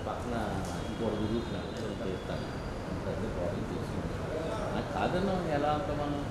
పక్కన ఇంకోటి తిరుగుతున్నాను చేస్తాను పెద్ద ప్రాబ్లం తీసుకుంటాను నాకు కాదన్నా ఎలా అంత మనం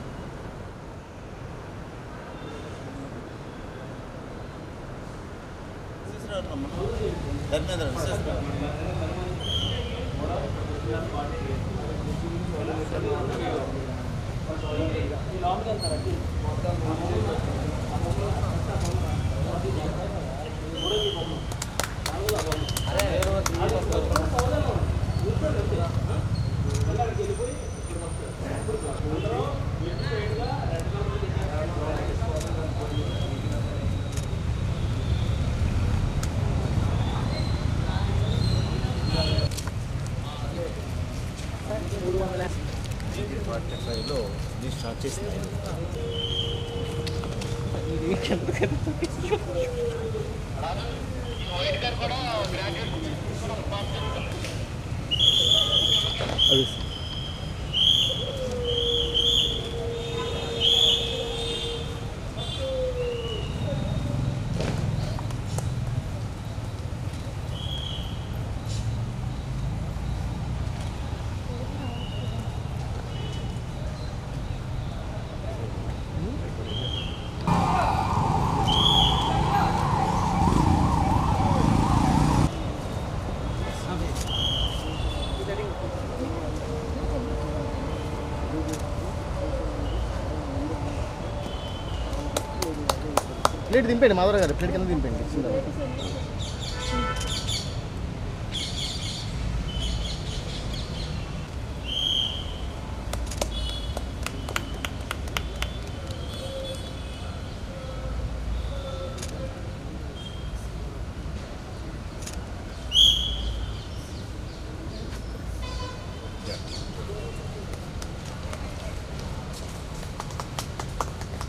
లో స్టార్ట్ చేసినాయి ప్లేట్ దింపండి మాధవరావు గారు ప్లేట్ కింద దింపండి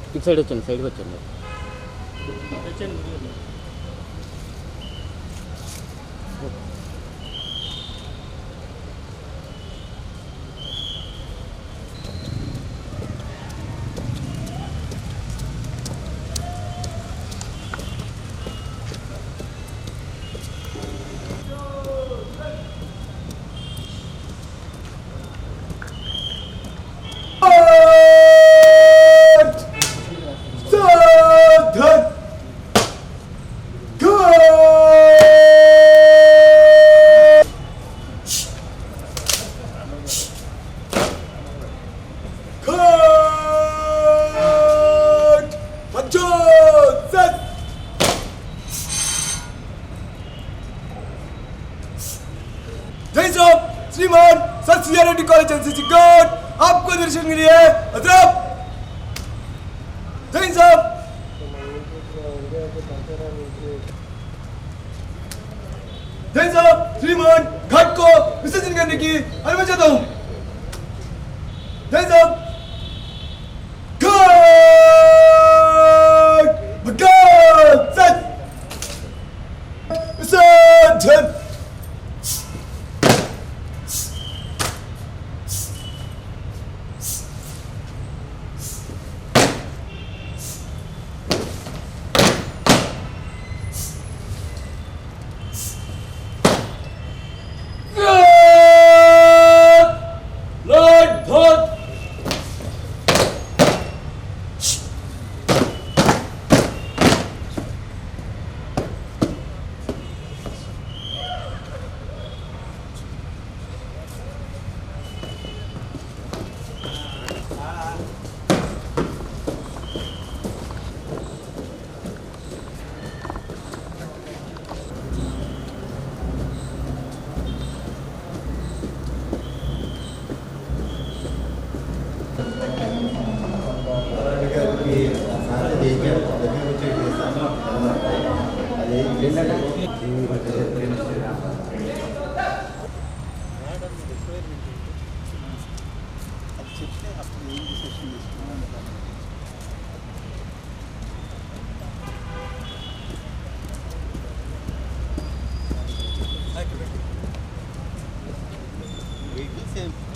ఇటు సైడ్ వచ్చండి సైడ్కి వచ్చండి श्रीमान sir CRT college NCC guard आपको दर्शन के लिए हजरत जय साहब जय साहब श्रीमान घाट को विसर्जन करने की अनुमति चाहता हूं जय साहब घाट भगत सच विसर्जन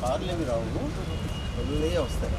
కార్లు ఏమి రావు వదిలే వస్తాయి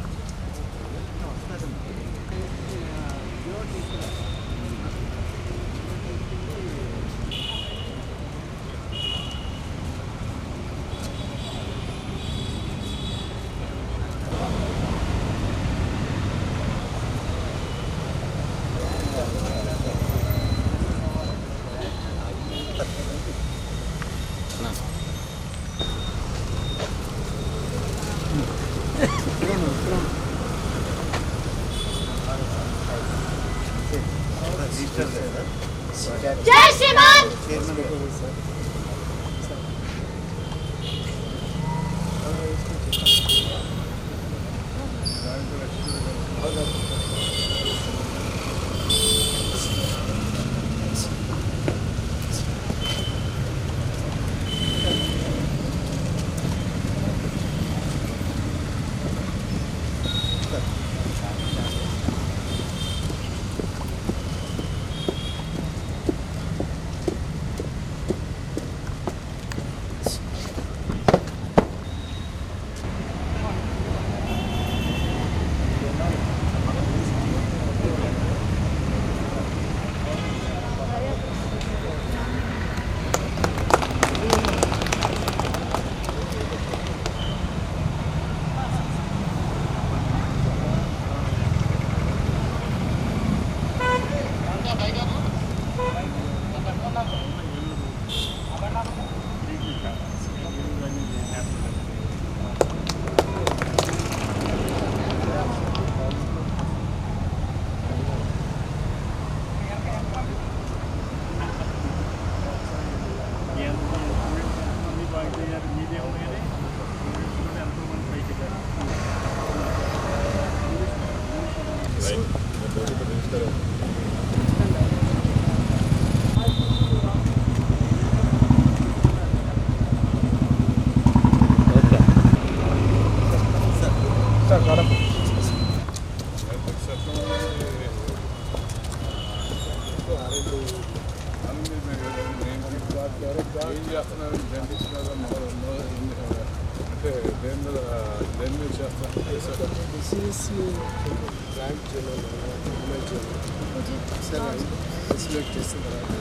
ఏం చేస్తున్నారు జర్నలిస్ట్ అంటే దేని మీద చేస్తారు డిసీజ్ ర్యాంక్ చేయాలి సెలెక్ట్ చేసిన తర్వాత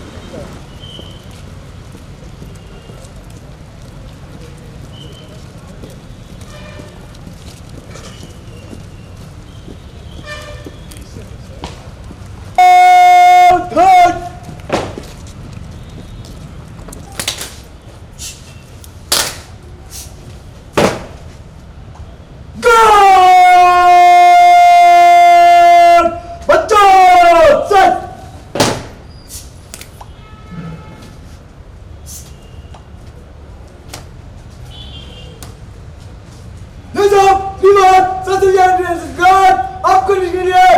आपको लिखने लिए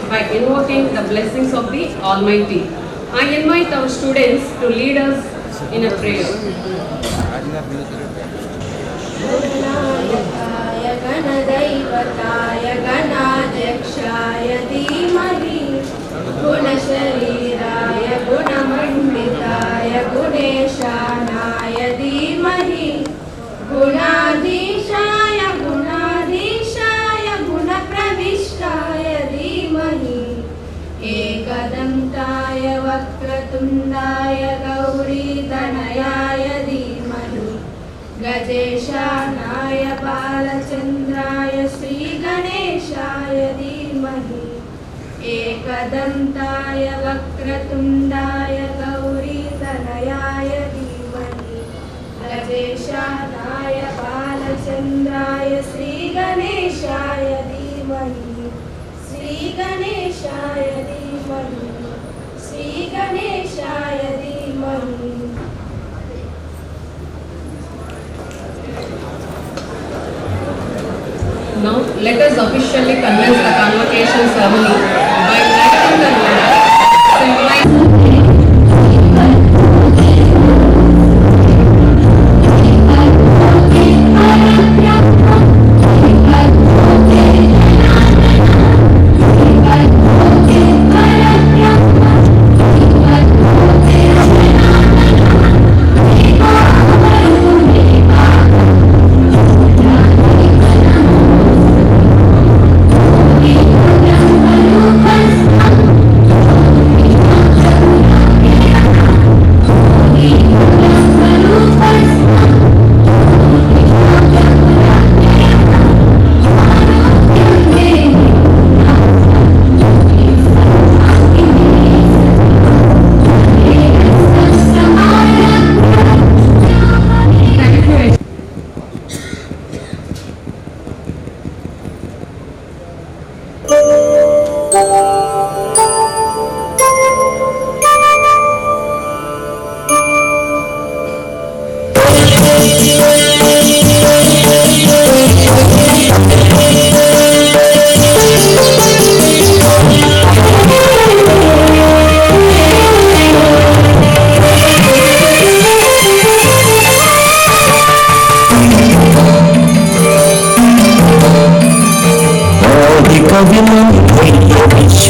by invoking the blessings of the Almighty. I invite our students to lead us in a prayer. गणनायकाय गणदैवताय गणाध्यक्षाय धीमहि गुणशरीराय गुणमण्डिताय गुणेशानाय धीमहि गुणाधीशाय गुणाधीशाय गुणप्रविष्टाय धीमहि एकदन्ताय वक्रतुण्डाय गौरीतनयाय धीमहि गजेशानाय बालचन्द्राय श्रीगणेशाय धीमहि एकदन्ताय वक्रतुण्डाय गौरीतनयाय धीमहि गजेशानाय बालचन्द्राय श्रीगणेशाय धीमहि श्रीगणेशाय धीमहि श्रीगणेशाय धीमहि. Now, let us officially commence the convocation ceremony by lighting the lamp, symbolizing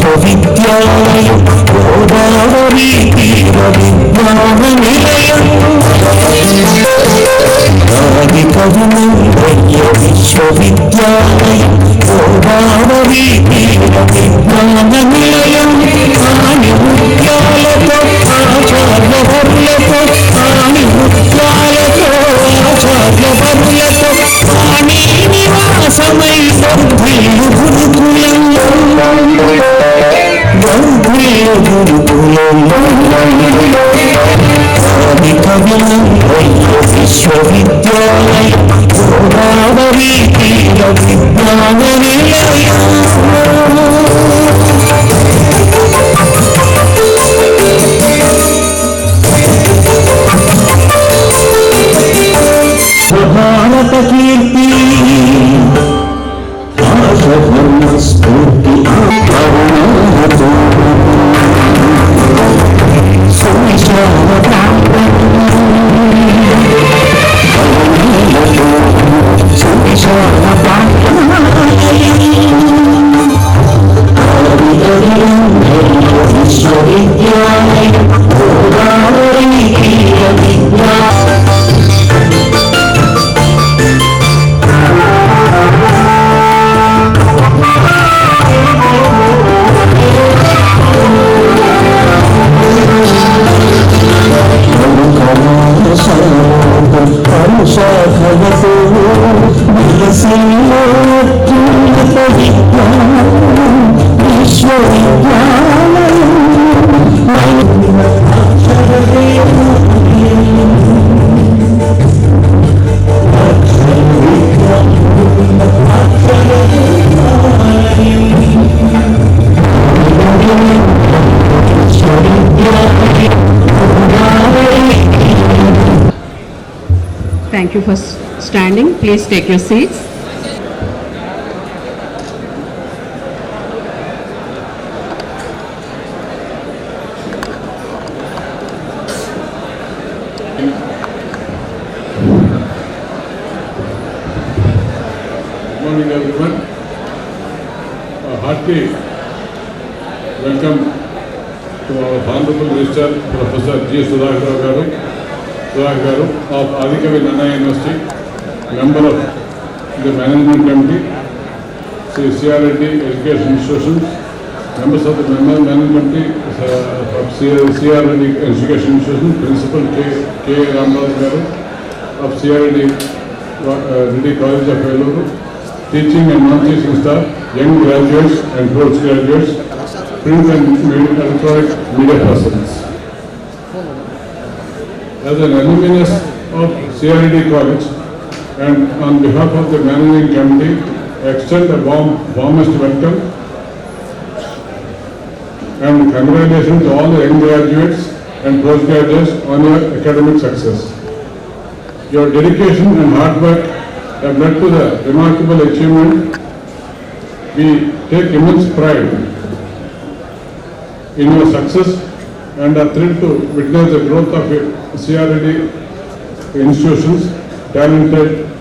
విశ్వవిద్యాలయం గోదావరి తీర విజ్ఞాన నిలయం ఆది కవిమయ్య విశ్వవిద్యాలయం గోదావరి తీర విజ్ఞాన నిలయం ఆని ముత్యాలతో ఆచార్యవరులతో ఆని ముత్యాలతో ఆచార్యవరులతో ఆని నివాసమై బంధులు గురుకులం విశ్వవిద్యాలయం గోదావరి తీర విజ్ఞాన నిలయం భారత కీర్తి స్ఫూర్తి విశ్వవిద్యాలయం గోదావరి తీర విజ్ఞాన Thank you for standing. Please take your seats. welcome to our Honorable Minister Professor G. Sudhakar Garu of Adikavi Nannaya University, member of the Management Committee, CRD Education Institutions, members of the Management Committee of CRD Education Institutions, Principal K. Ramaraj Garu of CRD College of Eluru, teaching and non-teaching staff, young graduates and postgraduates, print and electronic media persons. As an alumnus of CRD College and on behalf of the Managing Committee, I extend a warmest welcome and congratulations to all the young graduates and postgraduates on your academic success. Your dedication and hard work have led to the remarkable achievement. We take immense pride in your success and are thrilled to witness the growth of your CRD institutions, talented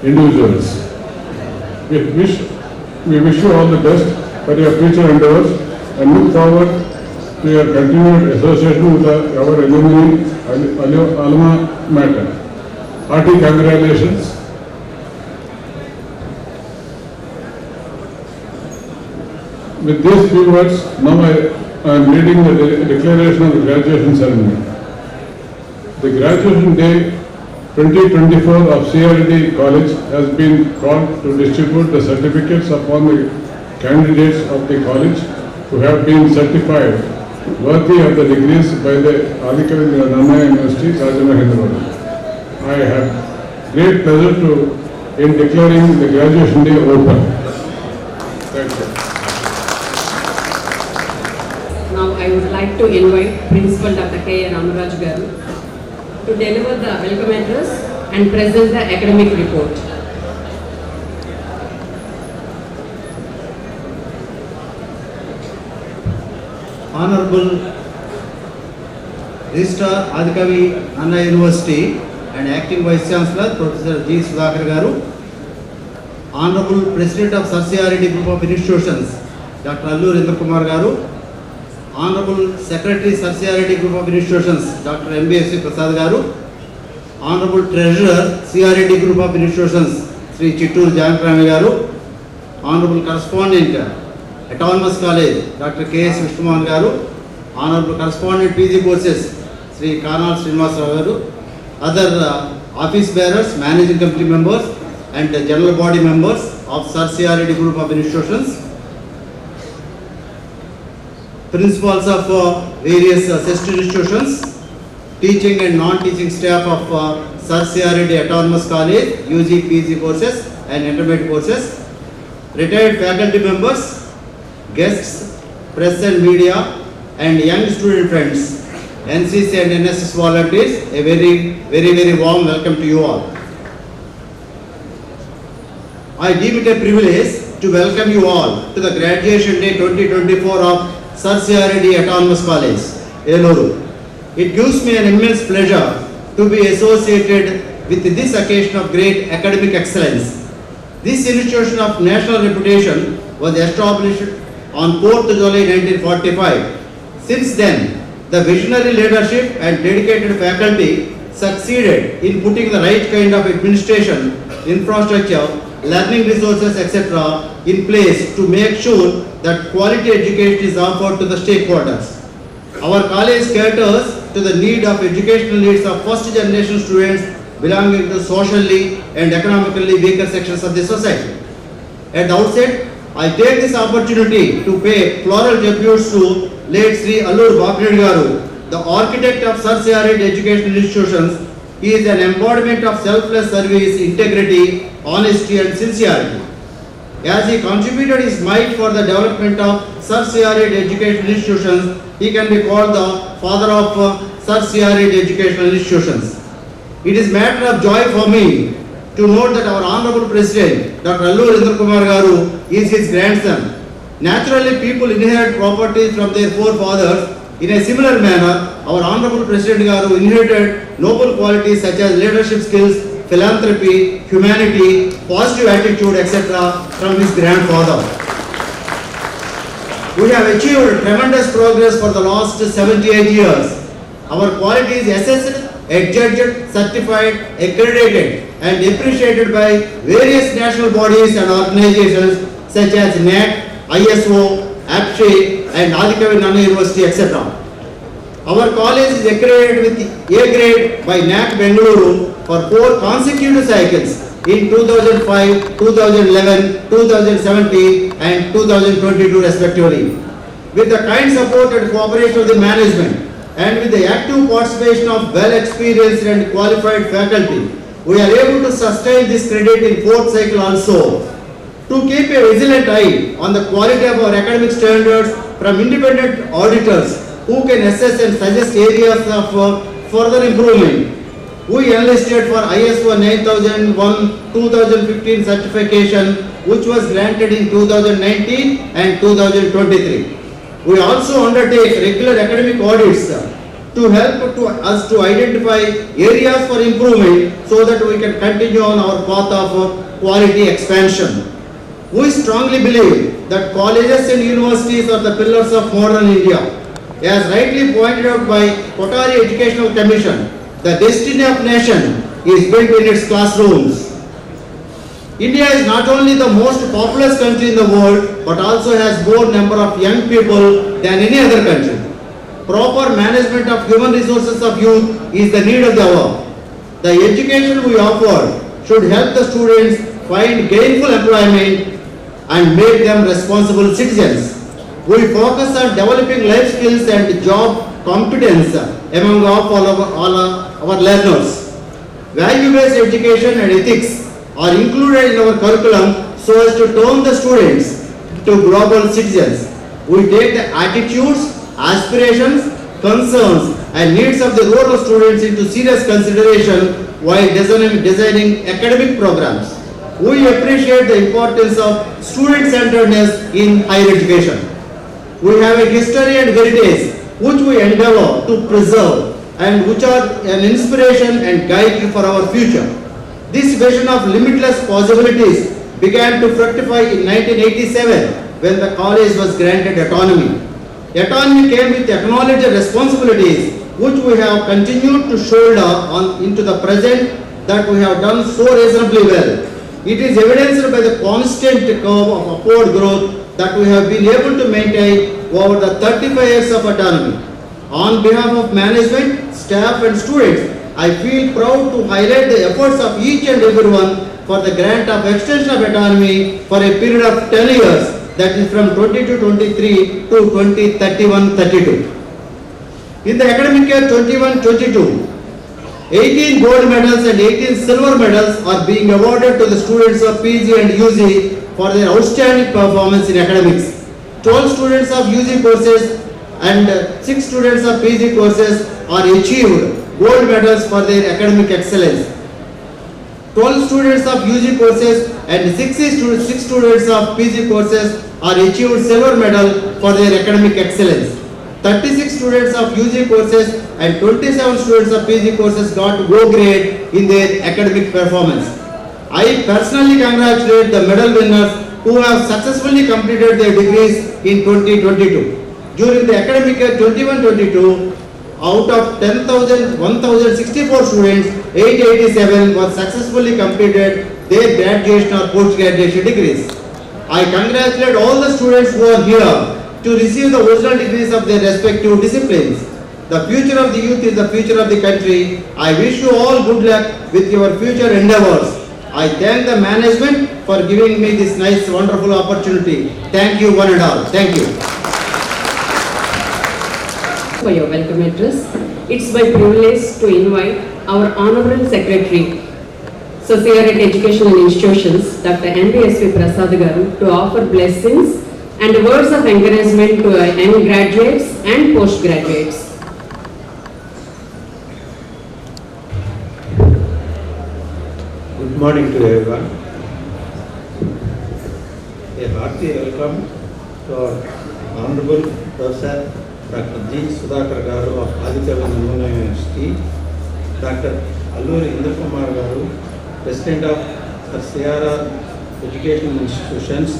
individuals. We wish you all the best for your future endeavors and look forward to your continued association with our alma mater. Hearty congratulations. With these few words, now I am reading the declaration of the graduation ceremony. The graduation day 2024 of CRD College has been called to distribute the certificates upon the candidates of the college who have been certified worthy of the degrees by the Adikavi Nannaya University, Rajamahendravaram. I have great pleasure in declaring the graduation day open. Thank you. Now I would like to invite Principal Dr. K. Ramaraj Garu to deliver the welcome address and present the academic report. Honorable Registrar Adikavi Nannaya University and Acting Vice Chancellor Professor G. Sudhakar Garu, Honorable President of Sir CRD Group of Institutions Dr. Alluri Indra Kumar Garu, Honorable Secretary Sir CRD Group of Institutions Dr. MBSC Prasad Garu, Honorable Treasurer CRD Group of Institutions Sri Chittur Jankrami Garu, Honorable Correspondent Autonomous College Dr. K.S. Vishnumohan Garu, Honorable Correspondent PG Courses Sri Kanal Srinivasa Garu, other office bearers, managing committee members and general body members of Sir CRD Group of Institutions, principals of various sister institutions, teaching and non-teaching staff of Sir CRD Autonomous College, UG, PG courses and intermediate courses, retired faculty members, guests, press and media and young student friends, NCC and NSS volunteers, a very warm welcome to you all. I deem it a privilege to welcome you all to the graduation day 2024 of Sir CRD Autonomous College, Eluru. It gives me an immense pleasure to be associated with this occasion of great academic excellence. This institution of national reputation was established on 4th July 1945. Since then, the visionary leadership and dedicated faculty succeeded in putting the right kind of administration, infrastructure, learning resources, etc. in place to make sure that quality education is offered to the stakeholders. Our college caters to the need of educational needs of first generation students belonging to socially and economically weaker sections of the society. At the outset, I take this opportunity to pay floral tributes to late Sri Alluri Bapireddy Garu, the architect of Sir CRD Educational Institutions. He is an embodiment of selfless service, integrity, honesty and sincerity. As he contributed his might for the development of Sir CRD Educational Institutions, he can be called the father of Sir CRD Educational Institutions. It is matter of joy for me to note that our Honorable President, Dr. Alluri Indra Kumar Garu, is his grandson. Naturally, people inherit property from their forefathers. In a similar manner, our Honorable President Garu inherited noble qualities such as leadership skills, philanthropy, humanity, positive attitude, etc. from his grandfather. We have achieved tremendous progress for the last 78 years. Our quality is assessed, adjudged, certified, accredited and appreciated by various national bodies and organizations such as NAC, ISO, APSHE and Adikavi Nanna University, etc. Our college is accredited with A grade by NAC Bengaluru for 4 consecutive cycles in 2005, 2011, 2017 and 2022 respectively. With the kind support and cooperation of the management and with the active participation of well-experienced and qualified faculty, we are able to sustain this credit in 4th cycle also. To keep a vigilant eye on the quality of our academic standards from independent auditors who can assess and suggest areas of further improvement, we enlisted for ISO 9001-2015 certification, which was granted in 2019 and 2023. We also undertake regular academic audits to help us to identify areas for improvement so that we can continue on our path of quality expansion. We strongly believe that colleges and universities are the pillars of modern India. As rightly pointed out by Kothari Educational Commission, the destiny of nation is built in its classrooms. India is not only the most populous country in the world, but also has more number of young people than any other country. Proper management of human resources of youth is the need of the hour. The education we offer should help the students find gainful employment and make them responsible citizens. We focus on developing life skills and job competence among all our learners. Value-based education and ethics are included in our curriculum so as to turn the students to global citizens. We take the attitudes, aspirations, concerns and needs of the rural students into serious consideration while designing academic programs. We appreciate the importance of student-centeredness in higher education. We have a history and heritage which we endeavor to preserve and which are an inspiration and guide for our future. This vision of limitless possibilities began to fructify in 1987 when the college was granted autonomy. Autonomy came with acknowledged responsibilities which we have continued to shoulder into the present that we have done so reasonably well. It is evidenced by the constant curve of upward growth that we have been able to maintain over the 35 years of autonomy. On behalf of management, staff and students, I feel proud to highlight the efforts of each and everyone for the grant of extension of autonomy for a period of 10 years, that is from 22-23 to 2031-32. In the academic year 21-22, 18 gold medals and 18 silver medals are being awarded to the students of PG and UG for their outstanding performance in academics. 12 students of UG courses and 6 students of PG courses are achieved gold medals for their academic excellence. 12 students of UG courses and 6 students of PG courses are achieved silver medal for their academic excellence. 36 students of UG courses and 27 students of PG courses got O grade in their academic performance. I personally congratulate the medal winners who have successfully completed their degrees in 2022. During the academic year 21-22, out of 1,064 students, 887 were successfully completed their graduation or post-graduation degrees. I congratulate all the students who are here to receive the original degrees of their respective disciplines. The future of the youth is the future of the country. I wish you all good luck with your future endeavors. I thank the management for giving me this nice, wonderful opportunity. Thank you one and all. Thank you. For your welcome address, it's my privilege to invite our Honorable Secretary, Society Education and Institutions, Dr. M.B.S.V. Prasad Garu, to offer blessings and words of encouragement to our young graduates and postgraduates. Good morning to everyone. A hearty welcome to our Honorable Professor Dr. G. Sudhakar Garu of Adikavi Nanna University, Dr. Alluri Indrakumar Garu, President of CRR Educational Institutions,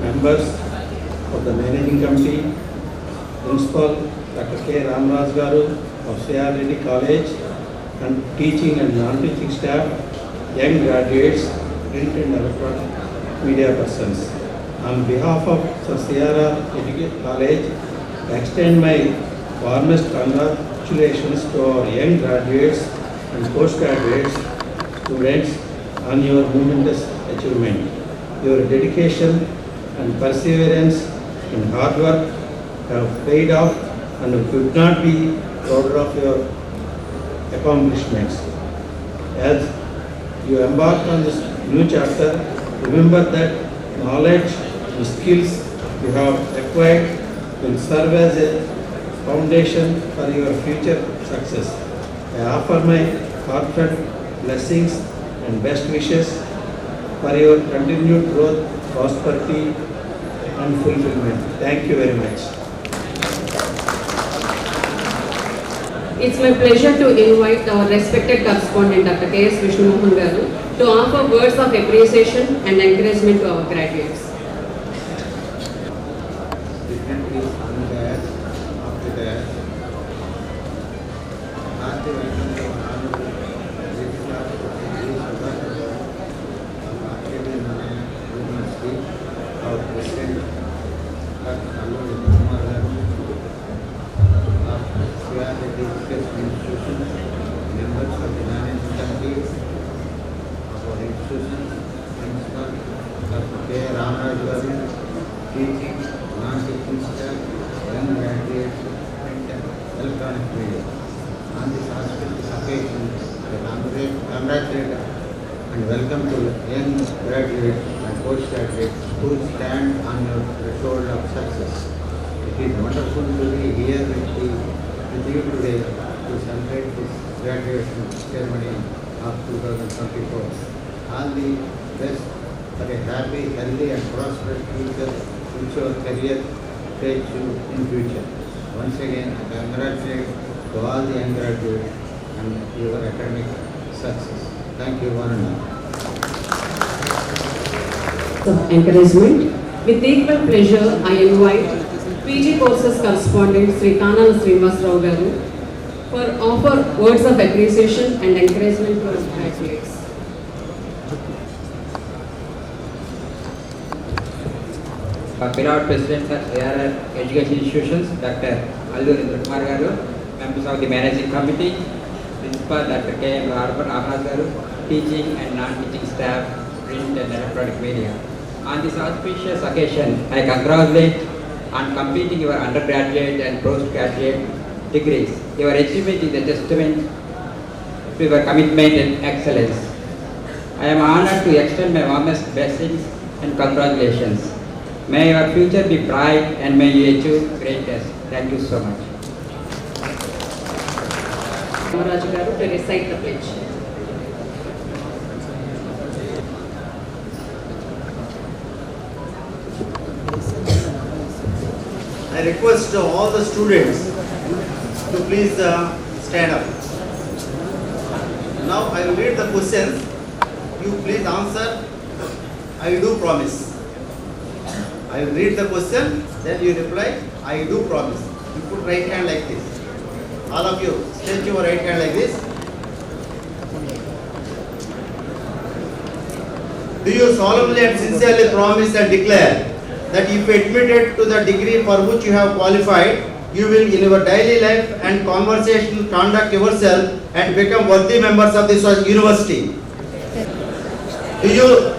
members, of the Managing Committee, Principal Dr. K. Ramaraj Garu of C.R. Reddy College, and teaching and non-teaching staff, young graduates, print and electronic media persons. On behalf of C.R. Reddy College, I extend my warmest congratulations to our young graduates and postgraduates students on your momentous achievement. Your dedication and perseverance and hard work have paid off, and we could not be prouder of your accomplishments. As you embark on this new chapter, remember that knowledge and skills you have acquired will serve as a foundation for your future success. I offer my heartfelt blessings and best wishes for your continued growth, prosperity, and fulfillment. Thank you very much. It's my pleasure to invite our respected correspondent Dr. K.S. Vishnu Mohan Garu to offer words of appreciation and encouragement to our graduates. Dignitaries on that, after that, hearty welcome to our Honorable Registrar of Academy University, our President Dr. Alluri Kumar Garu, of C.R. Reddy Education Institution, members of the Managing Committee of our institution, Principal Dr. K. Ramaraj Garu, teaching, non-teaching staff, young graduates, and electronic media. On this auspicious occasion, I congratulate and welcome to young graduates and postgraduates who stand on your threshold of success. It is wonderful to be here with you today to celebrate this graduation ceremony of 2024. All the best for a happy, healthy and prosperous future which your career takes you in future. Once again, I congratulate to all the young graduates and your academic success. Thank you, one and all. Of encouragement. With equal pleasure, I invite PG courses correspondent Sri Kanala Srinivas Rao Garu for offer words of appreciation and encouragement to our graduates. Beloved President of C.R. Education Institutions, Dr. Alluri Kumar Garu, members of the Managing Committee, Principal Dr. K. Ramaraj Garu, teaching and non-teaching staff, print and electronic media. On this auspicious occasion, I congratulate on completing your undergraduate and postgraduate degrees. Your achievement is a testament to your commitment and excellence. I am honored to extend my warmest blessings and congratulations. May your future be bright and may you achieve greatness. Thank you so much. Ramaraj Garu to recite the pledge. I request all the students to please stand up. Now I will read the questions. You please answer. I do promise. I will read the question, then you reply, I do promise. You put right hand like this. All of you, stretch your right hand like this. Do you solemnly and sincerely promise and declare that if admitted to the degree for which you have qualified, you will in your daily life and conversation conduct yourself and become worthy members of this university? Do you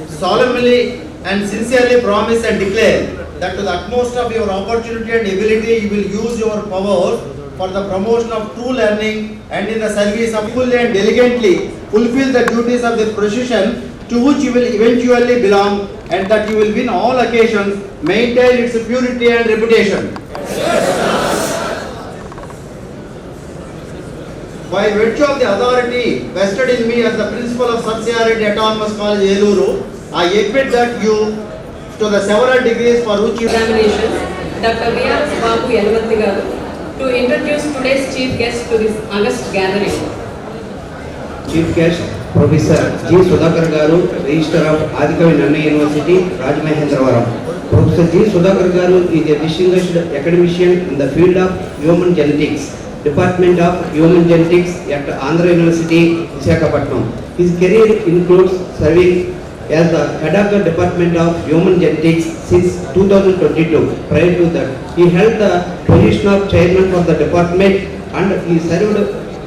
solemnly and sincerely promise and declare that to the utmost of your opportunity and ability you will use your powers for the promotion of true learning and in the service of fully and diligently fulfill the duties of the profession to which you will eventually belong, and that you will win all occasions maintain its purity and reputation? By virtue of the authority vested in me as the principal of C.R. Reddy Autonomous College, Eluru, I admit that you, to the several degrees for which you Examinations, Dr. V.R.S. Babu Yalavathi Garu to introduce today's chief guest to this august gathering. Chief guest, Professor G. Sudhakar Garu, Registrar of Adikavi Nanna University, Rajamahendravaram. Professor G. Sudhakar Garu is a distinguished academician in the field of human genetics, Department of Human Genetics at Andhra University, Visakhapatnam. His career includes serving as the head of the Department of Human Genetics since 2022. Prior to that, he held the position of chairman for the department and he served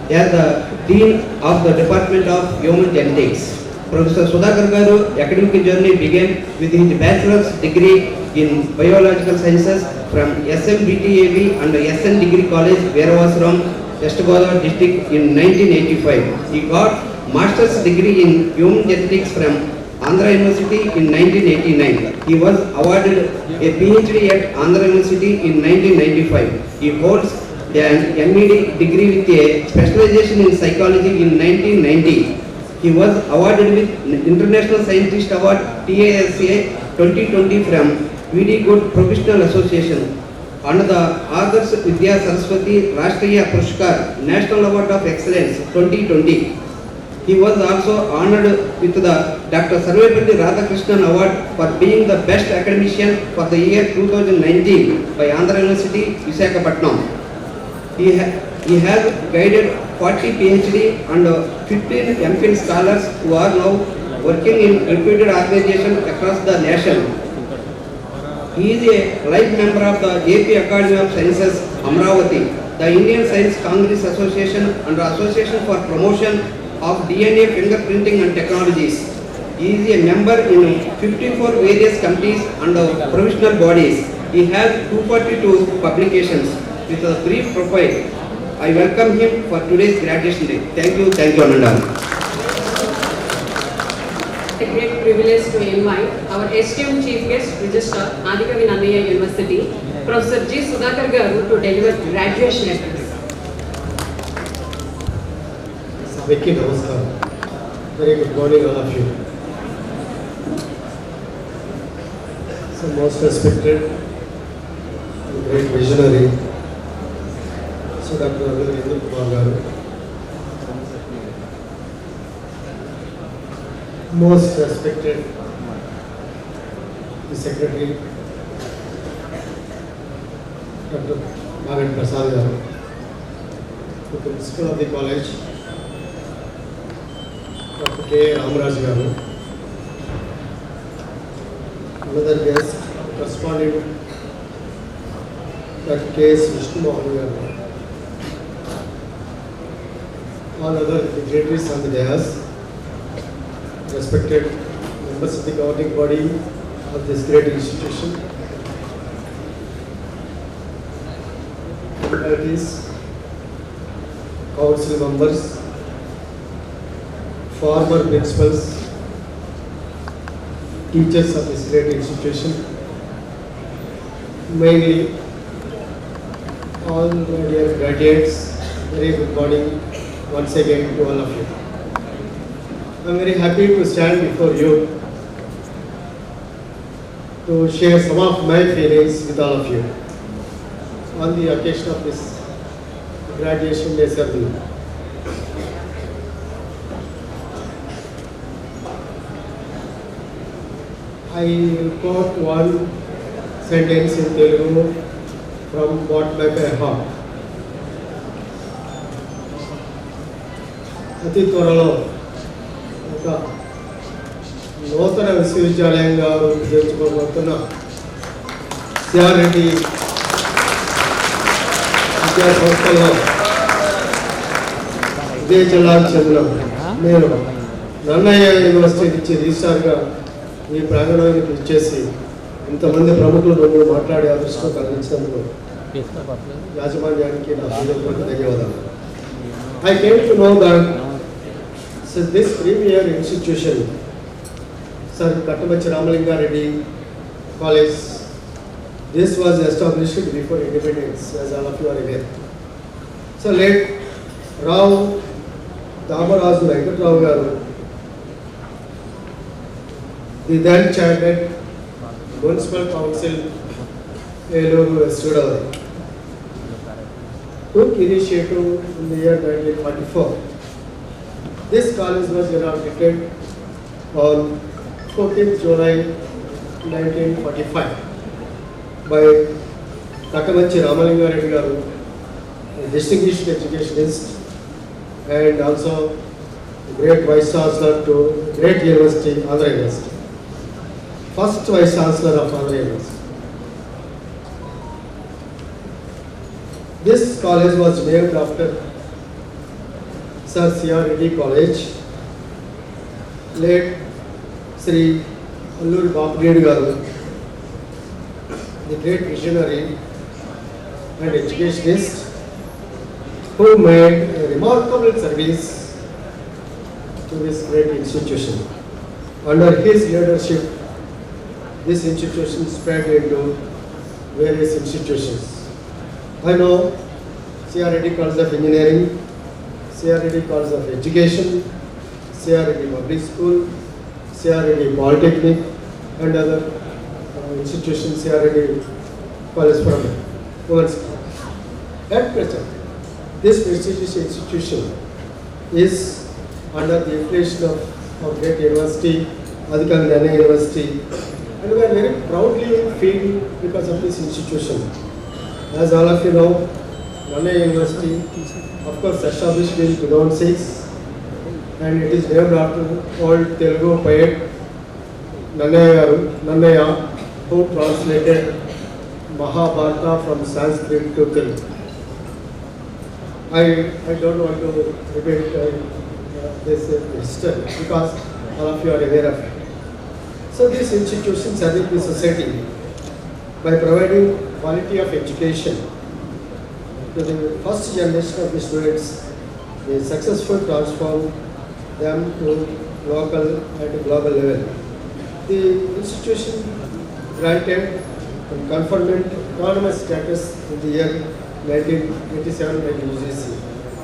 as the dean of the Department of Human Genetics. Professor Sudhakar Garu academic journey began with his bachelor's degree in biological sciences from SMBTAB and SN Degree College, Veeravasaram, West Godavari district in 1985. He got master's degree in human genetics from Andhra University in 1989. He was awarded a PhD at Andhra University in 1995. He holds an MEd degree with a specialization in psychology in 1990. He was awarded with International Scientist Award TASA 2020 from VD Good Professional Association and the Adarsh Vidya Saraswati Rashtriya Purushkar National Award of Excellence 2020. He was also honored with the Dr. Sarvepalli Radhakrishnan Award for being the best academician for the year 2019 by Andhra University, Visakhapatnam. He has guided 40 PhD and 15 MPhil scholars who are now working in reputed organizations across the nation. He is a life member of the AP Academy of Sciences, Amravati, the Indian Science Congress Association and the Association for Promotion of DNA Fingerprinting and Technologies. He is a member in 54 various committees and provisional bodies. He has 242 publications. With a brief profile, I welcome him for today's graduation day. Thank you, Ananda. A great privilege to invite our esteemed chief guest, Registrar, Adikavi Nannaya University, Professor G. Sudhakar Garu, to deliver graduation address. Vicky, namaskar. Very good morning, all of you. So, most respected, great visionary, so Dr. Alluri Indra Garu. Most respected, the Secretary, Dr. Magan Prasad Garu, the Principal of the College, Dr. K. Ramaraj Garu, another guest, corresponding Dr. K. S. Vishnu Mohan Garu, all other dignitaries on the dais, respected members of the governing body of this great institution, faculties, council members, former principals, teachers of this great institution, mainly all my dear graduates, very good morning once again to all of you. I am very happy to stand before you to share some of my feelings with all of you on the occasion of this graduation day ceremony. I will quote one sentence in Telugu from bottom of my heart. అతి త్వరలో ఒక నూతన విశ్వవిద్యాలయంగా రూపుదిద్దుకోబోతున్న సిఆర్రెడ్డి విద్యా సంస్థల్లో ఇదే జిల్లాకు చెందిన నేను నన్నయ్య యూనివర్సిటీ నుంచి రిజిస్ట్రార్గా ఈ ప్రాంగణానికి ఇచ్చేసి ఇంతమంది ప్రముఖులు ముందు మాట్లాడే అదృష్టం కలిగించినందుకు యాజమాన్యానికి నా హృదయపూర్వక ధన్యవాదాలు. I came to know that since this premier institution, Sir Kattamachi Ramalinga Reddy College, this was established before independence, as all of you are aware. So late Rao Damarazu Venkatrao Garu, the then chairman, Municipal Council, Eluru West Godavari, took initiative in the year 1944. This college was inaugurated on 14th July 1945. by Katamachi Ramalinga Reddy Garu, a distinguished educationist and also a great Vice Chancellor to great university, Andhra University. First Vice Chancellor of Andhra University. This college was named after Sir C.R. Reddy College, late Sri Alluri Bapu Garu, the great visionary and educationist who made a remarkable service to this great institution. Under his leadership, this institution spread into various institutions. I know C.R. Reddy College of Engineering, C.R. Reddy College of Education, C.R. Reddy Public School, C.R. Reddy Polytechnic and other institutions, C.R. Reddy College from Women's College. At present, this prestigious institution is under the affiliation of great university, Adhikar Nana University, and we are very proudly feel because of this institution. As all of you know, Nana University, of course, established in 2006, and it is named after old Telugu poet Nannaya, who translated Mahabharata from Sanskrit to Telugu. I don't want to repeat this history because all of you are aware of it. So this institution serving the society by providing quality of education to the first generation of the students, they successfully transform them to local and global level. The institution granted and conferment autonomous status in the year 1987 by the UGC.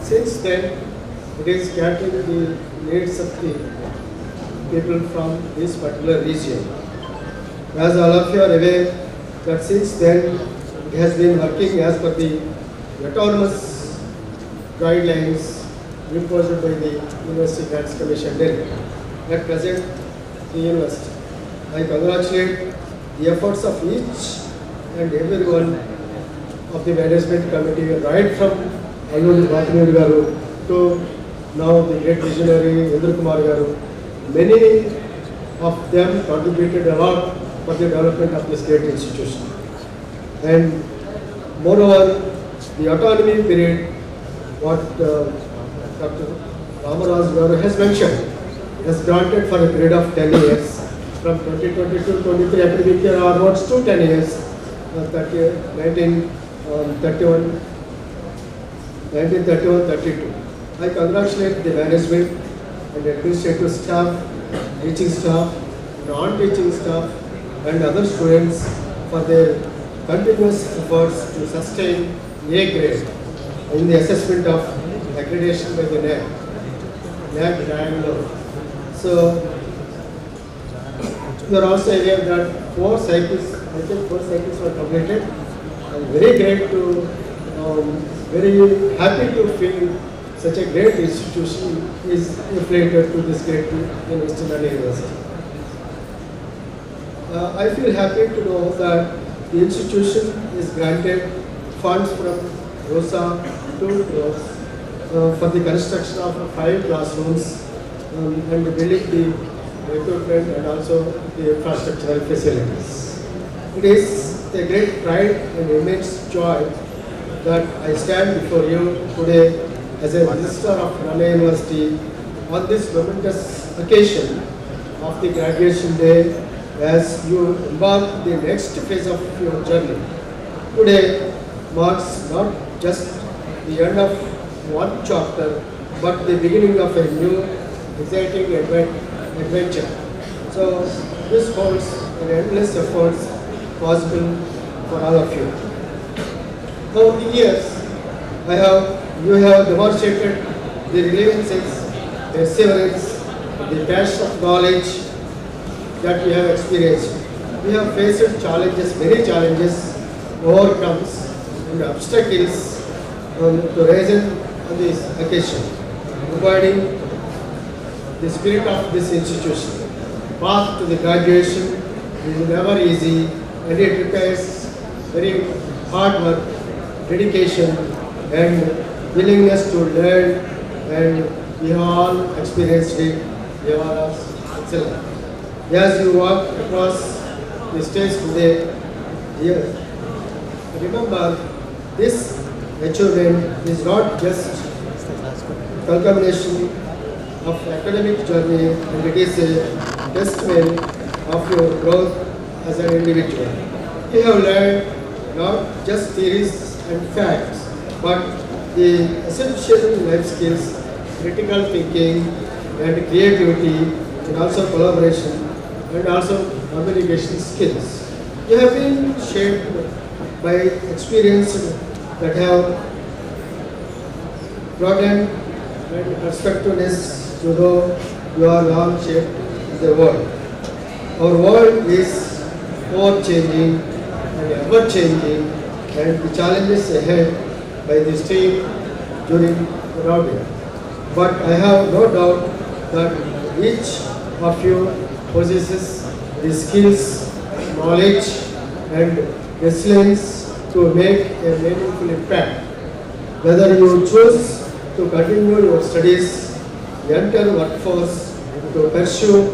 Since then, it is catering the needs of the people from this particular region. As all of you are aware, that since then, it has been working as per the autonomous guidelines imposed by the University Grants Commission Delhi. At present, the university. I congratulate the efforts of each and every one of the management committee, right from Alluri Bapu Garu to now the great visionary Indra Kumar Garu. Many of them contributed a lot for the development of this great institution. And moreover, the autonomy period, what Dr. Ramaraj Garu has mentioned, has granted for a period of 10 years. From 2022-23 academic year onwards to 10 years, 1931-32. I congratulate the management and administrative staff, teaching staff, non-teaching staff and other students for their continuous efforts to sustain A grade in the assessment of accreditation by the NAAC Bangalore. So, you are also aware that 4 cycles, I think 4 cycles were completed. I am very great to, very happy to feel such a great institution is affiliated to this great University, Nana University. I feel happy to know that the institution is granted funds from ROSA 2 crores for the construction of 5 classrooms and building the equipment and also the infrastructural facilities. It is a great pride and immense joy that I stand before you today as a Minister of Nana University on this momentous occasion of the graduation day as you embark the next phase of your journey. Today marks not just the end of one chapter but the beginning of a new exciting adventure. So this holds an endless efforts possible for all of you. Over the years, you have demonstrated the relevances, perseverance, the passion of knowledge that we have experienced. We have faced challenges, many challenges, overcomes and obstacles to raise on this occasion, providing the spirit of this institution. Path to the graduation is never easy and it requires very hard work, dedication, and willingness to learn, and we have all experienced it. You are excellent. As you walk across the stage today, here, remember this achievement is not just culmination of academic journey, and it is a testament of your growth as an individual. You have learned not just theories and facts, but the essential life skills, critical thinking and creativity, and also collaboration, and also communication skills. You have been shaped by experience that have broadened and perspectiveness to know you are long shaped the world. Our world is ever-changing and ever-changing, and the challenges ahead by this team during the round. But I have no doubt that each of you possesses the skills, knowledge, and resilience to make a meaningful impact. Whether you choose to continue your studies, enter workforce, to pursue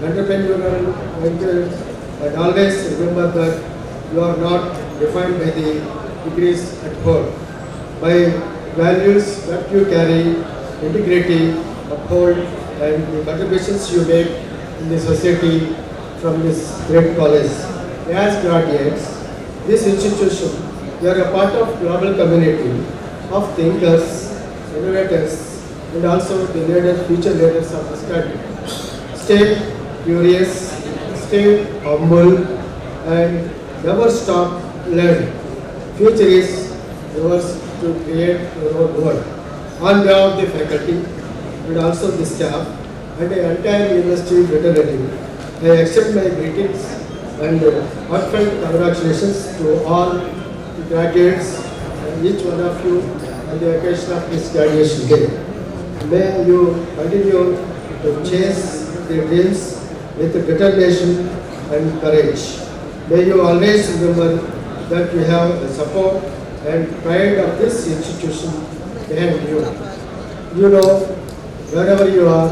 entrepreneurial ventures, and always remember that you are not defined by the degrees at home, by values that you carry, integrity, uphold, and the contributions you make in the society from this great college. As graduates, this institution, you are a part of global community of thinkers, innovators, and also the future leaders of this country. Stay curious, stay humble, and never stop learning. Future is yours to create your own world. On behalf of the faculty and also the staff and the entire university fraternity, I extend my greetings and heartfelt congratulations to all the graduates and each one of you on the occasion of this graduation day. May you continue to chase the dreams with determination and courage. May you always remember that you have the support and pride of this institution behind you. You know, wherever you are,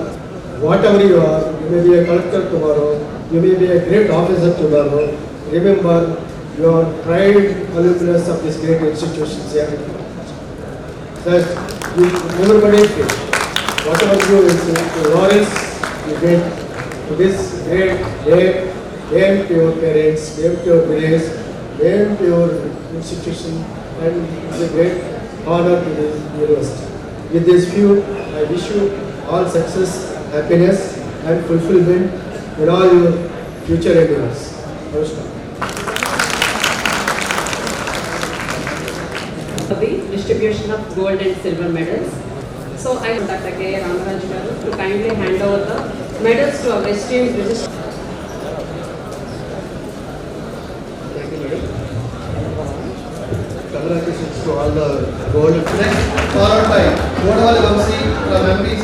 whatever you are, you may be a collector tomorrow, you may be a great officer tomorrow. Remember, you are pride alumnus of this great institution here. That everybody, whatever you do, the laurels you get to this great day, name to your parents, name to your village, name to your institution, and it's a great honor to this university. With this view, I wish you all success, happiness, and fulfillment in all your future endeavors. Namaskar. The distribution of gold and silver medals. So I want Dr. K. Ramaraj Garu to kindly hand over the medals to our esteemed registrar. Congratulations to all the gold. Next, followed by Godawal Vamsi from MPC,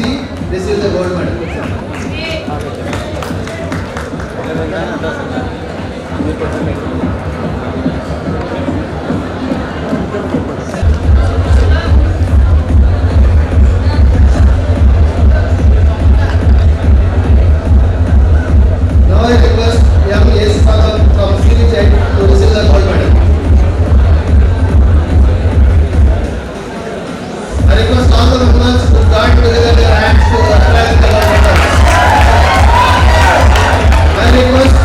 receive the gold medal. Now I request young S. Father from Series 8 to receive the gold medal. I request all the members to start together their hands to attract the gold medals. I request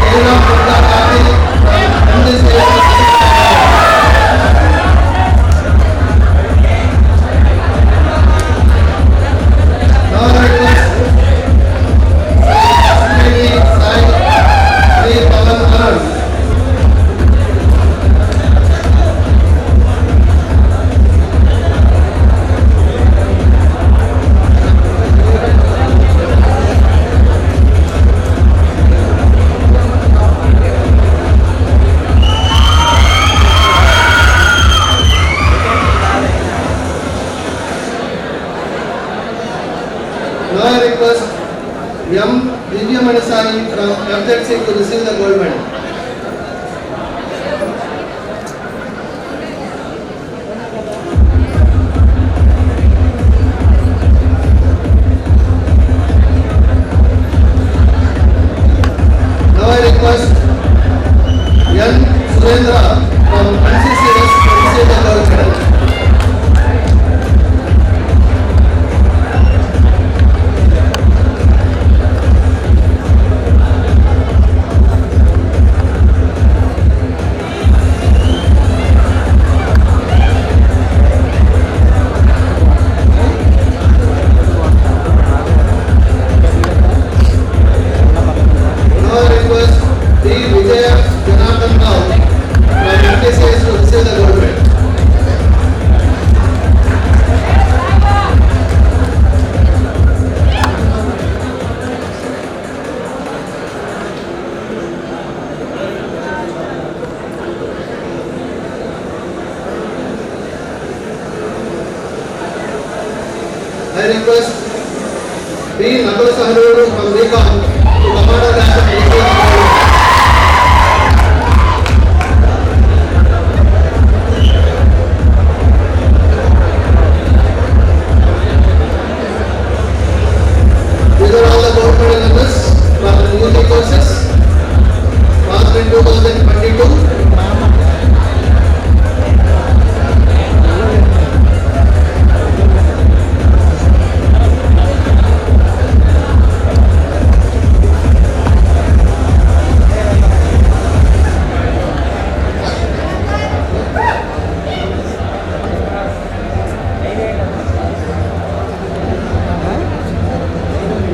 Jairam Gupta Kati from MDC. Now I request Sri Pavan Anand. Now I request M. Divya Manisani from FZC to receive the gold medal. request B. Nakul Saharu from Recon to Commando Dash. These are all the gold medal winners from the music courses passed in 2022.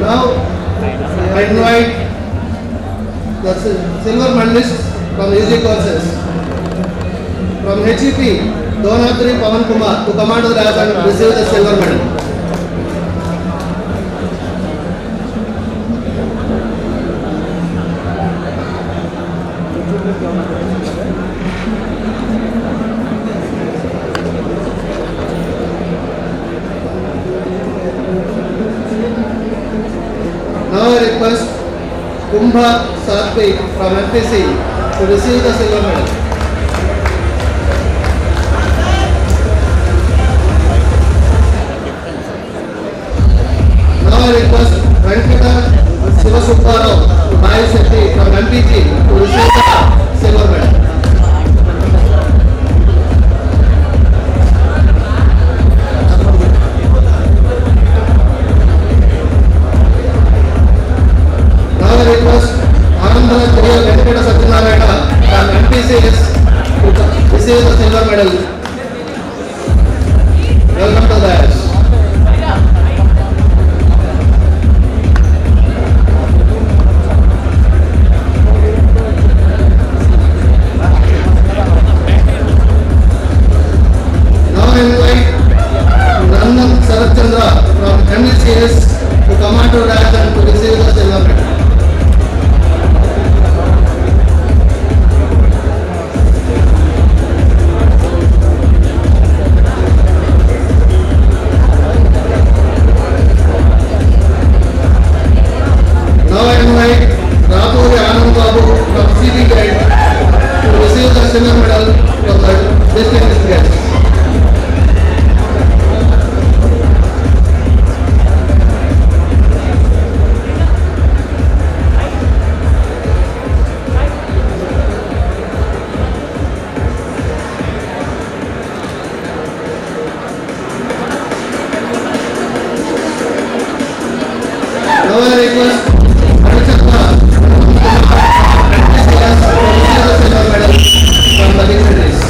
Now, I invite the silver medalist from music courses from HEP, Donatri Pavan Kumar to command the dais and receive the silver medal. Now I request Kumbha Satwik from MPC to receive the silver medal. Now I request Venkata Sivasubbarao Bhai Sethi from MPG to receive the silver medal. Now I request Anandra Jaya Venkata Satyanarayana from MPCS to receive the silver medal. Welcome to the dais. Now I invite Rangan Sarat Chandra from MLCS to come to dais and to receive the silver medal. Now I invite Rapuri Anand Babu from CB Guide to receive the silver medal from the distinguished guests. Now I request Anuchatra to receive the silver medal from the dignitaries.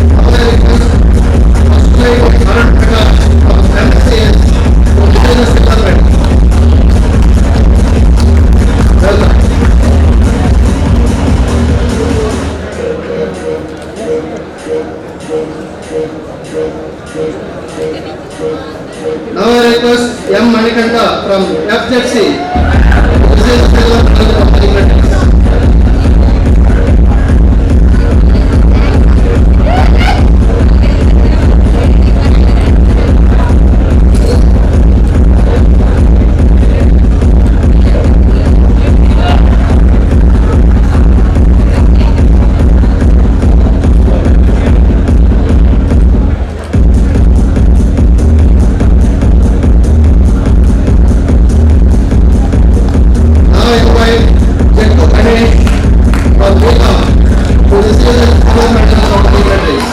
Now I request Australia Arun Prakash from MCS to receive the silver medal. Welcome. Now I request M. Manikanta from FZC to receive the silver medal from the dignitaries. Now I invite Jettu Ganesh from Vietnam to receive the silver medal from the dignitaries.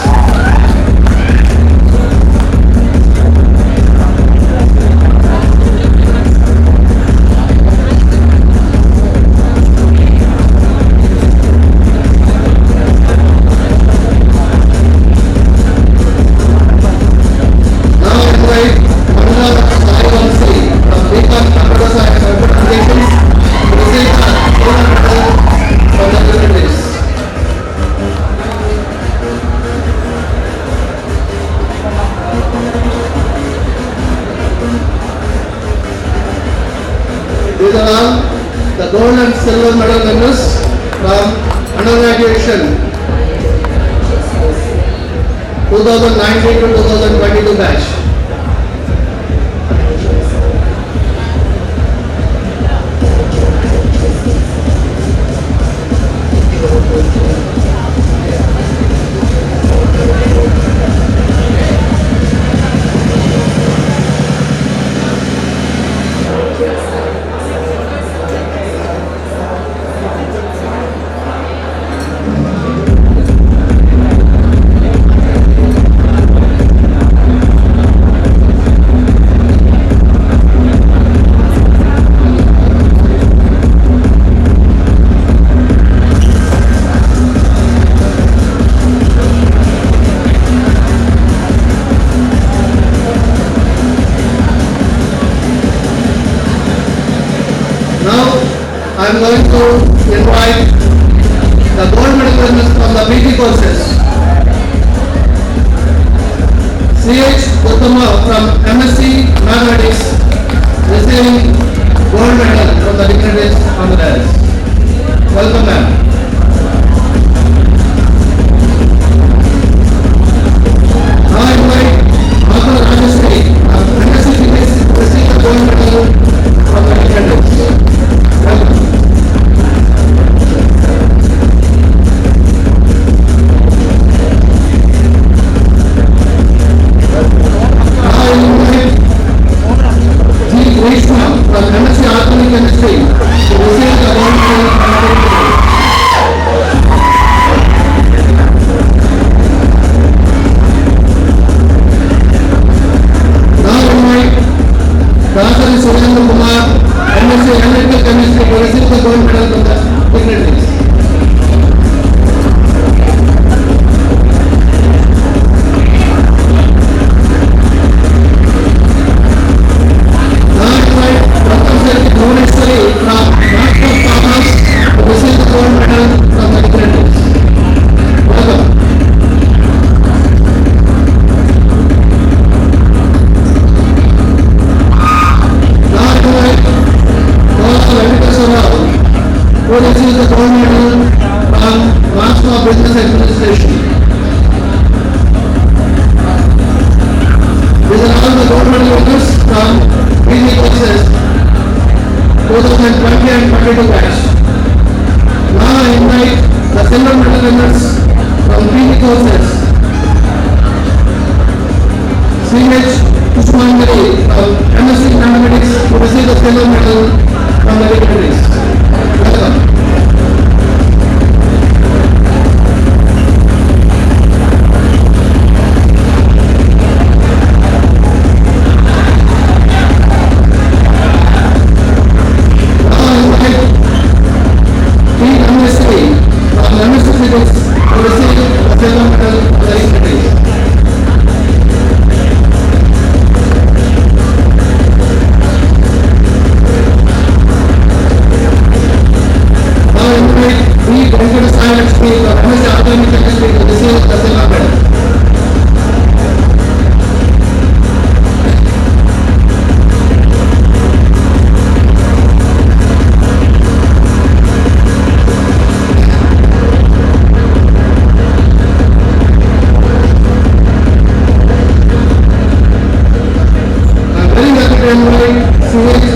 Now I invite Mandal Sai Vamsi from Vietnam Computer Science and Applications to receive the silver medal from the dignitaries. honors from undergraduation 2019 to 2022 batch. I am going to invite the gold medal winners from the BT courses. C.H. Gautama from MSc Mathematics receiving gold medal from the dignitaries on the dais. Welcome, ma'am. Now I invite Dr. Rajeshri from MSc Physics to receive the gold medal from the dignitaries. Welcome. From MSc Organic Chemistry to receive the gold medal from the dignitaries. Now I invite Dr. Surendra Kumar, MSc Analytical Chemistry to receive the gold medal from the dignitaries. Business Administration. These are all the gold medal winners from BT courses 2020 and 22 batch. Now I invite the silver medal winners from BT courses. C.H. Pushpangiri from MSc Mathematics to receive the silver medal from the dignitaries. Welcome.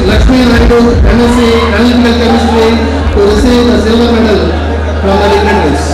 Lakshmi Naidu, MSc Analytical Chemistry to receive the silver medal from the dignitaries.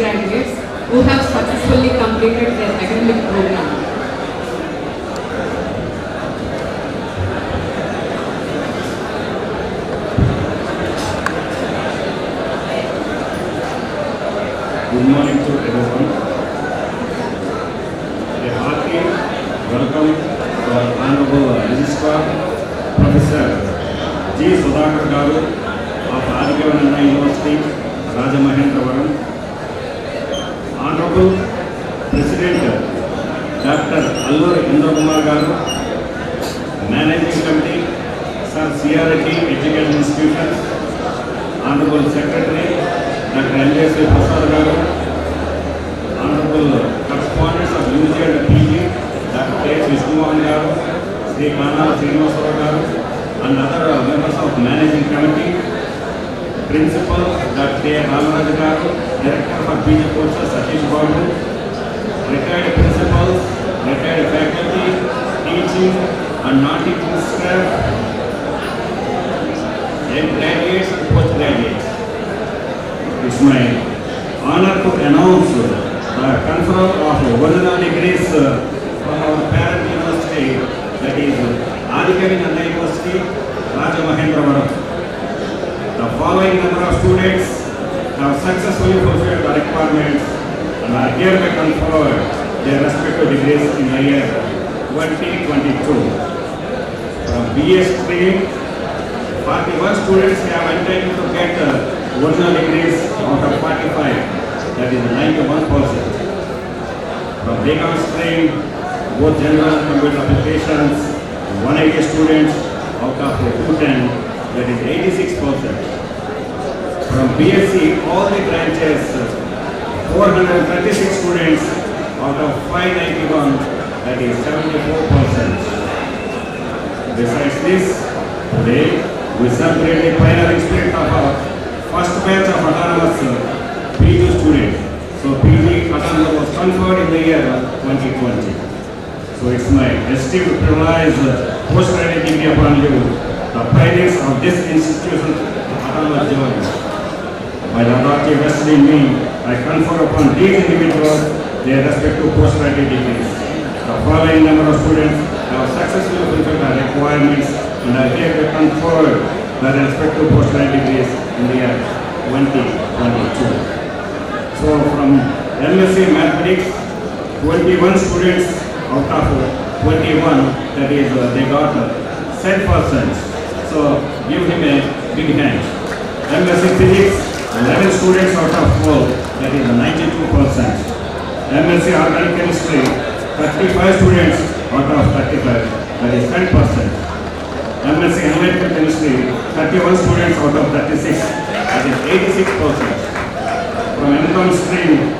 graduates who have successfully completed their academic program. Good morning to everyone. A hearty welcome to our Honorable Registrar, Professor G. Sudhakar Garu of Adikavananda University, Rajamahendravaram. Honorable President Dr. Alluri Indrakumar Garu, Managing Committee, Sir CRT Education Institutions, Honorable Secretary Dr. NBSV Prasad Garu, Honorable Correspondents of UG and PG, Dr. K. Vishnumohan Garu, Sri Kana Srinivasara Garu, and other members of Managing Committee, Principal Dr. K. Ramaraj Garu, Director for PG Courses Satish Babu, retired principals, retired faculty, teaching and non-teaching staff, and graduates and postgraduates. It's my honor to announce the conferral of original degrees from our parent university, that is Adikavananda University, Rajamahendravaram. The following number of students have successfully fulfilled the requirements and are hereby conferred their respective degrees in the year 2022. From BS stream, 41 students have entitled to get original degrees out of 45, that is 91%. From BCom stream, both general and computer applications, 180 students out of 210, that is 86%. From BSc, all the branches, 436 students out of 591, that is 74%. Besides this, today we celebrate the pioneering spirit of our first batch of autonomous PG students. So PG autonomous was conferred in the year 2020. So it's my esteemed privilege post-graduate degree upon you, the pioneers of this institution autonomous journey. By the authority vested in me, I confer upon these individuals their respective postgraduate degrees. The following number of students have successfully fulfilled the requirements and are hereby conferred their respective postgraduate degrees in the year 2022. So from MSc Mathematics, 21 students out of 21, that is they got 10%. So give him a big hand. MSc Physics, 11 students out of 12, that is 92%. MSc Organic Chemistry, 35 students out of 35, that is 10%. MSc Analytical Chemistry, 31 students out of 36, that is 86%. From MCom stream,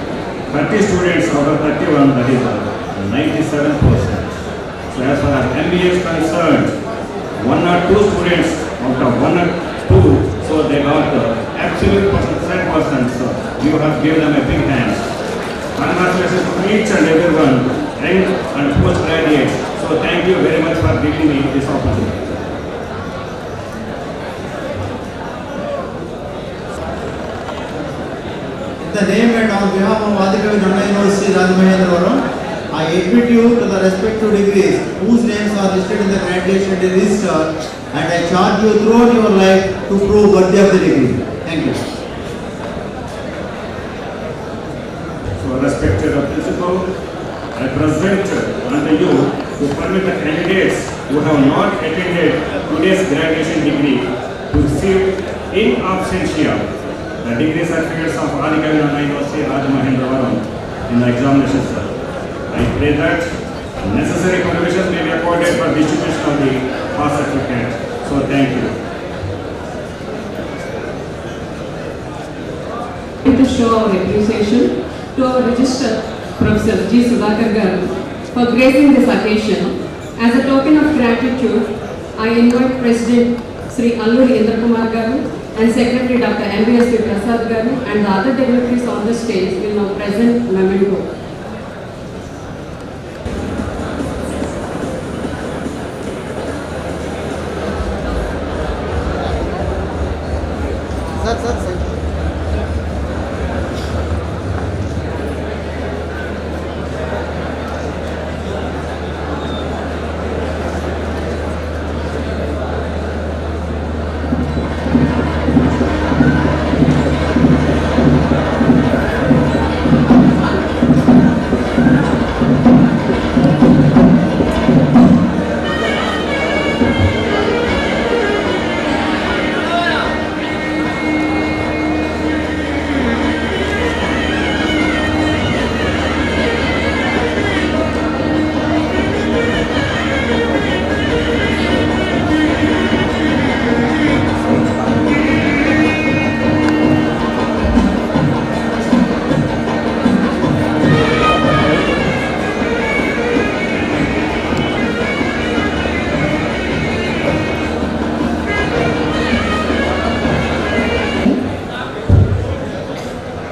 30 students out of 31, that is 97%. So as far as MBA is concerned, 1 or 2 students out of 1 or 2, so they got absolute percent, so you have given them a big hand. Congratulations to each and everyone, young and postgraduates. So thank you very much for giving me this opportunity. In the name and on behalf of Adikavananda University, Rajamahendravaram, I admit you to the respective degrees whose names are listed in the graduation register, and I charge you throughout your life to prove worthy of the degree. Thank you. So respected principal, I present unto you to permit the candidates who have not attended today's graduation degree to receive in absentia the degree certificates of Adikavananda University, Rajamahendravaram in the examination cell. I pray that necessary contributions may be accorded for distribution of the pass certificate. So thank you. To show our appreciation to our Registrar Professor G. Sudhakar Garu for gracing this occasion. As a token of gratitude, I invite President Sri Alluri Indrakumar Garu and Secretary Dr. NBSV Prasad Garu and the other dignitaries on the stage will now present memento.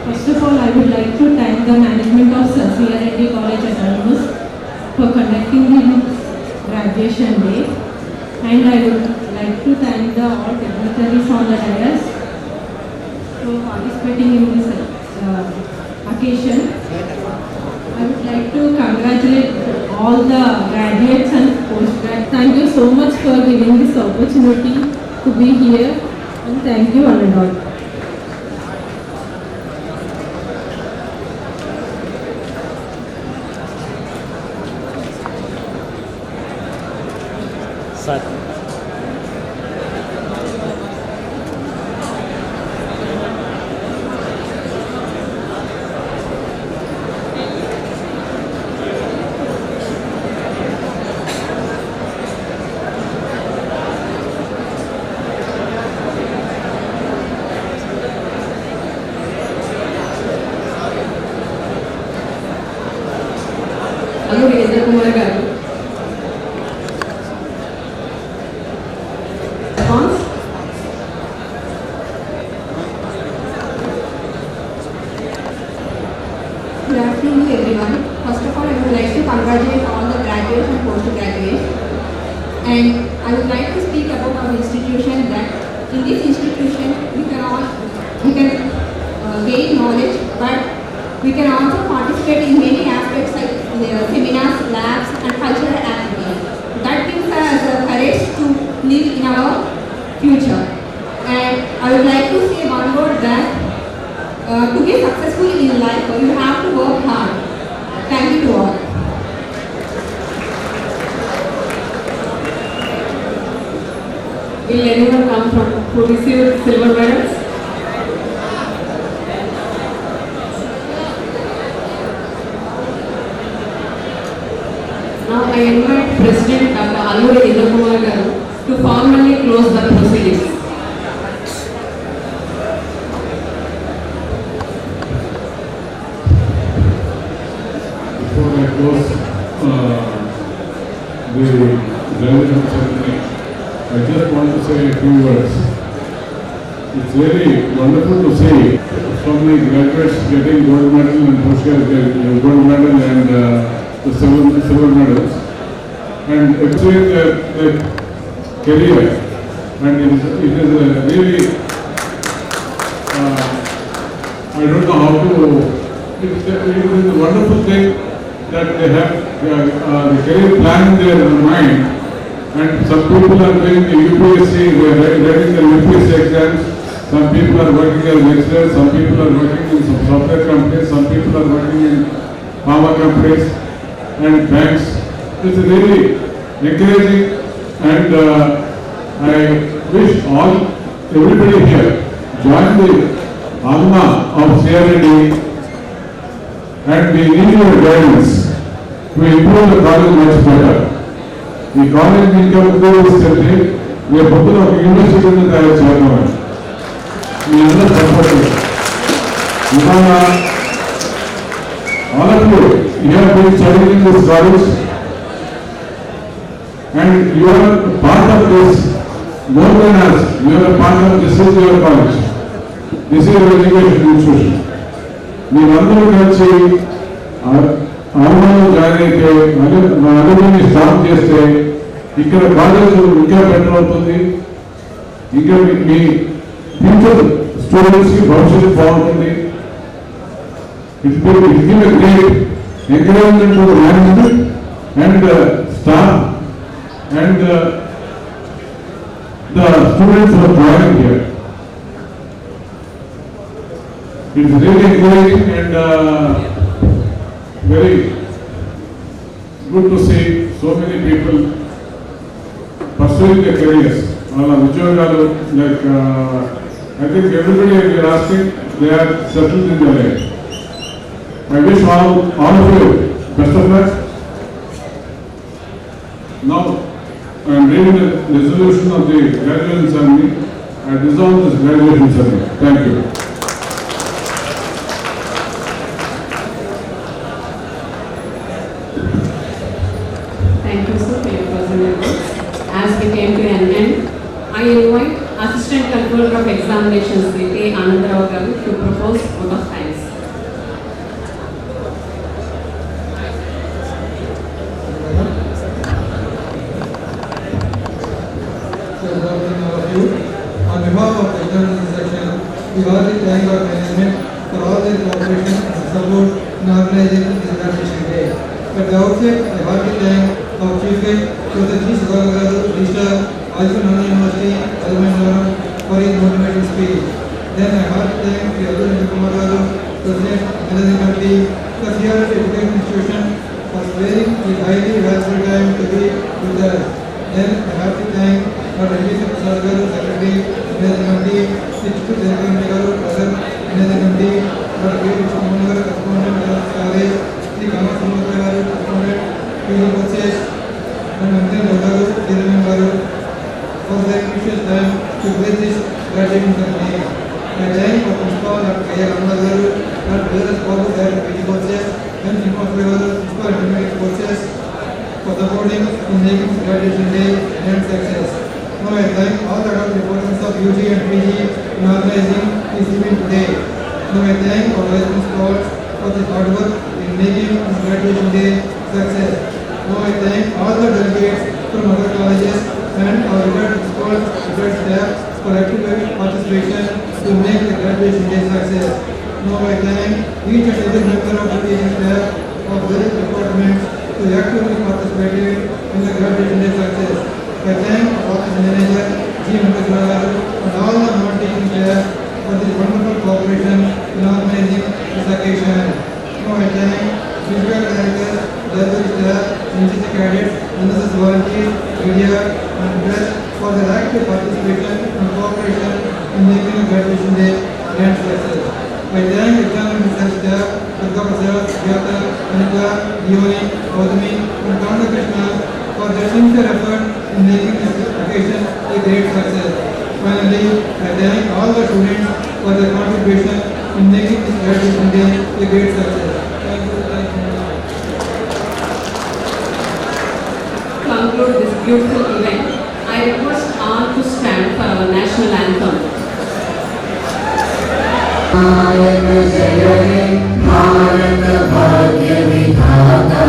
First of all, I would like to thank the management of Sir CRD College Autonomous for conducting the graduation day, and I would like to thank the all dignitaries on the dais for participating in this occasion. I would like to congratulate all the graduates and postgrads. Thank you so much for giving this opportunity to be here, and thank you one and all. Alluri Indra Kumar garu. Response? Good afternoon everyone. First of all, I would like to congratulate all the graduates and postgraduates. And I would like to speak about our institution, that in this institution we can gain knowledge, but we can also participate in many aspects like seminars, labs and cultural activities. That gives us the courage to live in our future. And I would like to say one word that to be successful in life, you have to work hard. Thank you to all. Will anyone come from who received silver medals? Now I invite President Dr. Alluri Indra Kumar garu to formally close the proceedings. Before I close the graduation ceremony, I just want to say a few words. It's really wonderful to see so many graduates getting gold medal and postgraduate gold medal and the silver medals, and achieving their career. And it is really I don't know how to. It is a wonderful thing that they have the career plan in their mind. And some people are doing the UPSC, they are writing the UPSC exams. Some people are working as lecturers, some people are working in some software companies, some people are working in pharma companies and banks. It's really encouraging, and I wish everybody here join the alma of CRD, and we need your guidance to improve the college much better. The college ఇంకా ఉపయోగిస్తే రేపు పొద్దున ఒక యూనివర్సిటీని తయారు చేయగలమని మీ అందరూ support. ఇవాళ all of you have been studying in this college and you are part of this more than us. You are a part of this is your college. This is your education institution. మీరందరూ కలిసి ఆన్లైన్లో join అయితే అలుమిని start చేస్తే ఇక్కడ college ఇంకా better అవుతుంది. ఇంకా మీ future స్టూడెంట్స్కి భవిష్యత్తు బాగుంటుంది. It give a great encouragement to the management and staff and the students are joining here. It's really encouraging and very good to see so many people pursuing their careers. Like I think everybody we are asking, they are settled in their life. I wish all of you best of luck. Now I am reading the resolution of the graduation ceremony. I dissolve this graduation ceremony. Thank you. Thank you, sir, for your personal words. As we came to an end, I invite Assistant Controller of Examinations, A. Anandarao garu, to propose vote of thanks. At the outset, I heartily thank our Chief Guest, Professor G. Sudhakar Garu, Registrar, Ajipur Nanda University, Alumni for his motivating speech. Then I heartily thank Sri Alluri Indra Kumar Garu, President, Managing Committee, the CRS Education Institution for sparing his highly valuable time to be with us. Then I heartily thank Dr. M.B.S. Prasad Garu, Secretary, Managing Committee, Sri Chitu Jayakant Garu, President, Managing Committee, Dr. K. Vishwamohan Garu, Correspondent, College, Sri Kama Samudra Garu, Correspondent, PG Courses, and Anthony Garu, Chairman Garu, for their precious time to bless this graduating ceremony. I thank our Principal, Dr. K. Ramana Garu, Dr. Vedas Babu, Dr. PG Courses, and Principal Garu, Principal Intermediate Courses, for supporting in making this graduation day and success. Now I thank all the adult departments of UG and PG in organizing this event today. Now I thank our vice principals for their hard work in making this graduation day success. Now I thank all the delegates from other colleges and our retired principals, retired staff for active participation to make the graduation day success. Now I thank each and every member of the teaching staff of various departments who actively participated in the graduation day success. I thank our office manager, G. Mandagaru, and all the non-teaching staff for this wonderful cooperation in organizing this occasion. Now I thank physical director, library staff, NCC cadets, NSS volunteers, media, and press for their active participation and cooperation in making the graduation day grand success. I thank examination staff, Durga Prasad, Gyata, Anika, Dioni, Gautami, and Kanda Krishna for their sincere effort in making this occasion a great success. Finally, I thank all the students for their contribution in making this graduation day a great success. Thank you. To conclude this beautiful event, I request all to stand for our national anthem. Bharat जय हे भारत भाग्य विधाता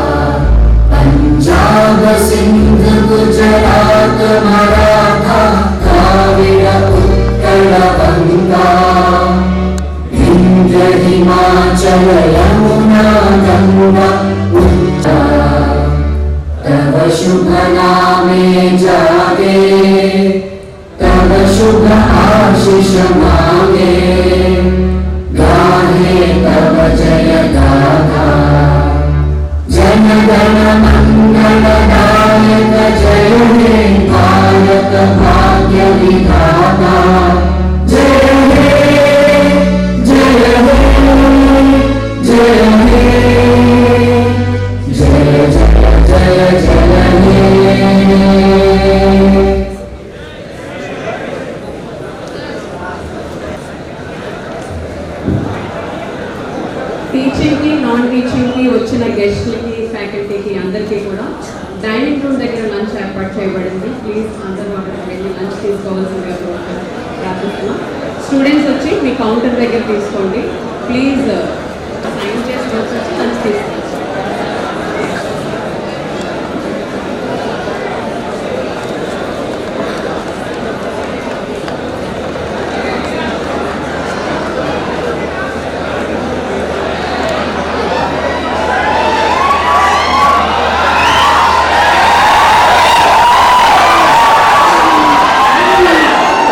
पंजाब सिंध गुजरात मराठा द्राविड उत्कल गंगा विंध्य हिमाचल यमुना गंगा उत्तर तव शुभ नामे जागे तव शुभ आशीष मांगे गाहे तव जय गाथा जन गण मंगल दायक जय हे भारत भाग्य विधाता जय हे जय हे जय हे जय जय जय जय हे టీచింగ్ కి నాన్ టీచింగ్ కి వచ్చిన గెస్ట్లకి ఫ్యాకల్టీకి అందరికీ కూడా డైనింగ్ రూమ్ దగ్గర లంచ్ ఏర్పాటు చేయబడింది. ప్లీజ్ అందరూ అక్కడికి వెళ్ళి లంచ్ తీసుకోవాల్సిందిగా ప్రార్థిస్తున్నాం. స్టూడెంట్స్ వచ్చి మీ కౌంటర్ దగ్గర తీసుకోండి. ప్లీజ్ సైన్ చేసి వచ్చి లంచ్ తీసుకోండి.